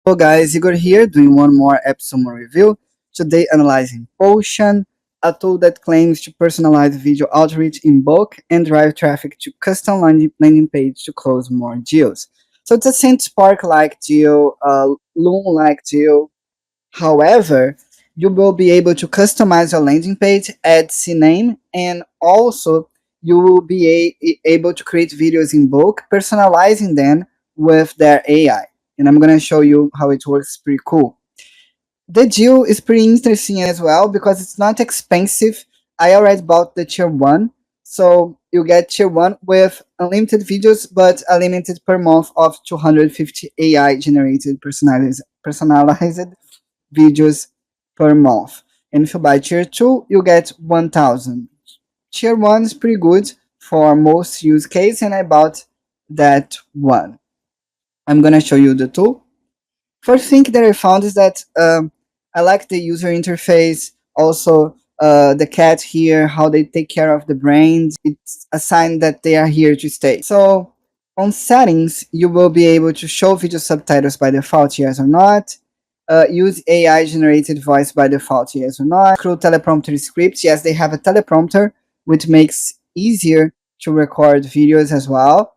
Hello guys, Igor here doing one more Appsumo review. Today analyzing Potion, a tool that claims to personalize video outreach in bulk and drive traffic to custom landing page to close more deals. So it's a SynthSpark-like deal, Loom-like deal. However, you will be able to customize your landing page, add CNAME, and also you will be able to create videos in bulk, personalizing them with their AI. And I'm going to show you how it works. Pretty cool. The deal is pretty interesting as well because it's not expensive. I already bought the tier 1. So you get tier 1 with unlimited videos, but a limited per month of 250 AI generated personalized videos per month. And if you buy tier 2, you get 1000. Tier 1 is pretty good for most use case, and I bought that one. I'm gonna show you the tool. First thing that I found is that I like the user interface, also the cat here, how they take care of the brains. It's a sign that they are here to stay. So on settings, you will be able to show video subtitles by default, yes or not. Use AI generated voice by default, yes or not. Screw teleprompter scripts, yes, they have a teleprompter, which makes easier to record videos as well.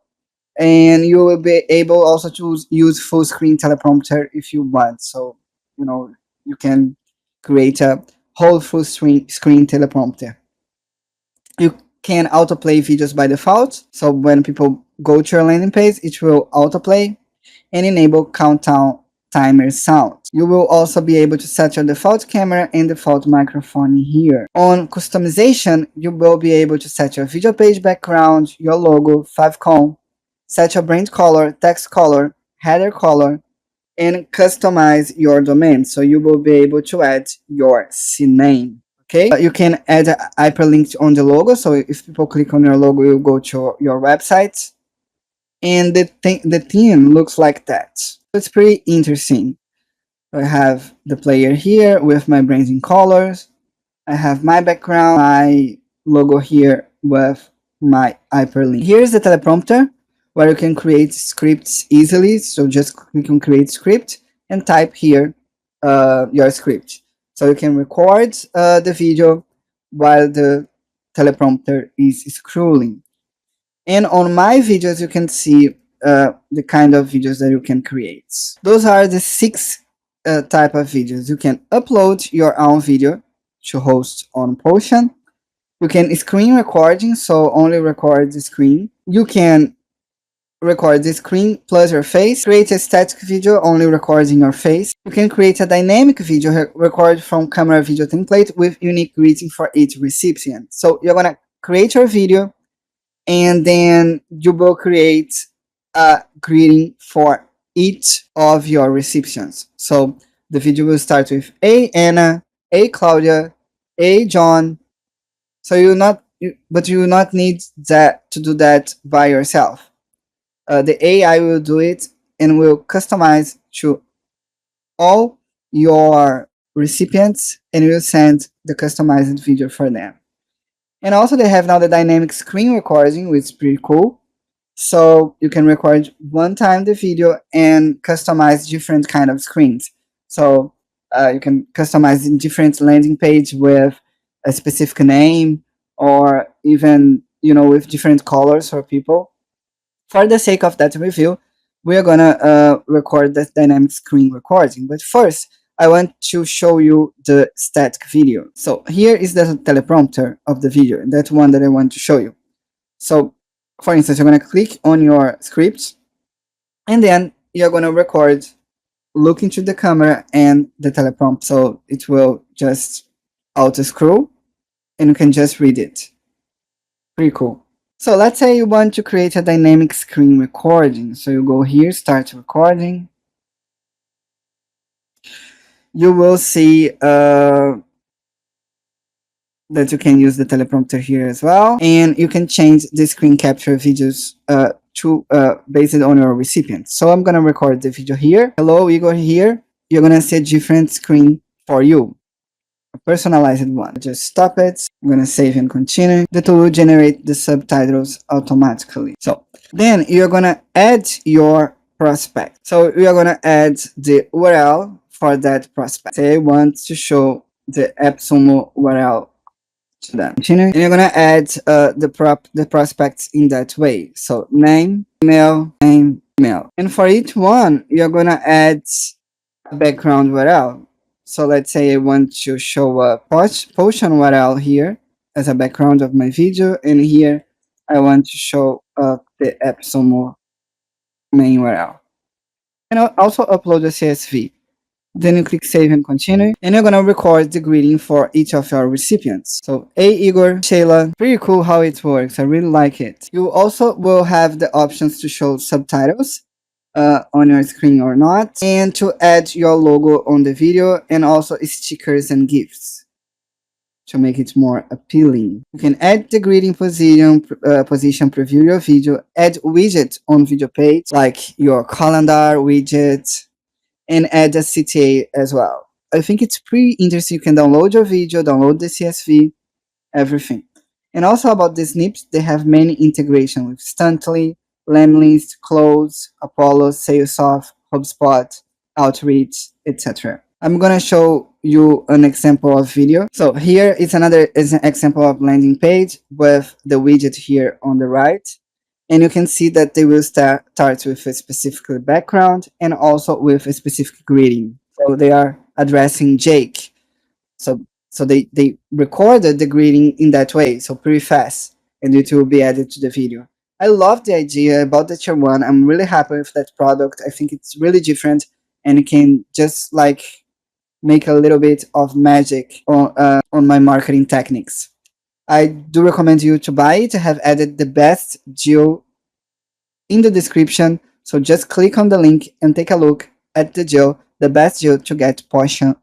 And you will be able also to use full screen teleprompter if you want. So, you know, you can create a whole full screen teleprompter. You can autoplay videos by default. So when people go to your landing page, it will autoplay and enable countdown timer sound. You will also be able to set your default camera and default microphone here. On customization, you will be able to set your video page background, your logo, favicon, set your brand color, text color, header color, and customize your domain. So you will be able to add your CNAME. Okay, you can add a hyperlink on the logo. So if people click on your logo, you'll go to your website. And the theme looks like that. It's pretty interesting. I have the player here with my branding colors. I have my background, my logo here with my hyperlink. Here's the teleprompter where you can create scripts easily. So just click on create script and type here your script. So you can record the video while the teleprompter is scrolling. And on my videos, you can see the kind of videos that you can create. Those are the 6 type of videos. You can upload your own video to host on Potion. You can screen recording, so only record the screen. You can record the screen plus your face. Create a static video, only recording your face. You can create a dynamic video record from camera video template with unique greeting for each recipient. So you're gonna create your video, and then you will create a greeting for each of your recipients. So the video will start with A Anna, A Claudia, A John. So you will not need that to do that by yourself. The AI will do it and will customize to all your recipients and will send the customized video for them. And also they have now the dynamic screen recording, which is pretty cool. So you can record one time the video and customize different kind of screens. So you can customize in different landing page with a specific name, or even, you know, with different colors for people. For the sake of that review, we are gonna record the dynamic screen recording. But first, I want to show you the static video. So here is the teleprompter of the video, and that's one that I want to show you. So for instance, you're going to click on your script, and then you're going to record, look into the camera and the teleprompter. So it will just auto scroll and you can just read it. Pretty cool. So let's say you want to create a dynamic screen recording. So you go here, start recording. You will see that you can use the teleprompter here as well, and you can change the screen capture videos to based on your recipient. So I'm gonna record the video here. Hello, Igor here. You're gonna see a different screen for you, a personalized one. Just stop it. I'm gonna save and continue. The tool will generate the subtitles automatically. So then you're gonna add your prospect. So we are going to add the URL for that prospect. Say I want to show the Appsumo URL to them. Continue. And you're going to add the prospects in that way. So name, email, name, email. And for each one, you're going to add a background URL. So let's say I want to show a potion URL here as a background of my video, and here I want to show the Appsumo main URL. And I'll also upload the CSV. Then you click save and continue, and you're gonna record the greeting for each of your recipients. So, hey Igor, Shayla, pretty cool how it works. I really like it. You also will have the options to show subtitles on your screen or not, and to add your logo on the video, and also stickers and GIFs to make it more appealing. You can add the greeting position, preview your video, add widgets on video page, like your calendar widget, and add a CTA as well. I think it's pretty interesting. You can download your video, download the CSV, everything. And also about the snips, they have many integration with Stuntly, Lemlist, Close, Apollo, Salesforce, HubSpot, Outreach, etc. I'm gonna show you an example of video. So here is an example of landing page with the widget here on the right. And you can see that they will start with a specific background and also with a specific greeting. So they are addressing Jake. So they recorded the greeting in that way, so pretty fast, and it will be added to the video. I love the idea about the tier 1. I'm really happy with that product. I think it's really different, and it can just like make a little bit of magic on my marketing techniques. I do recommend you to buy it. I have added the best deal in the description, so just click on the link and take a look at the deal, the best deal to get potion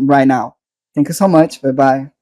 right now. Thank you so much. Bye bye.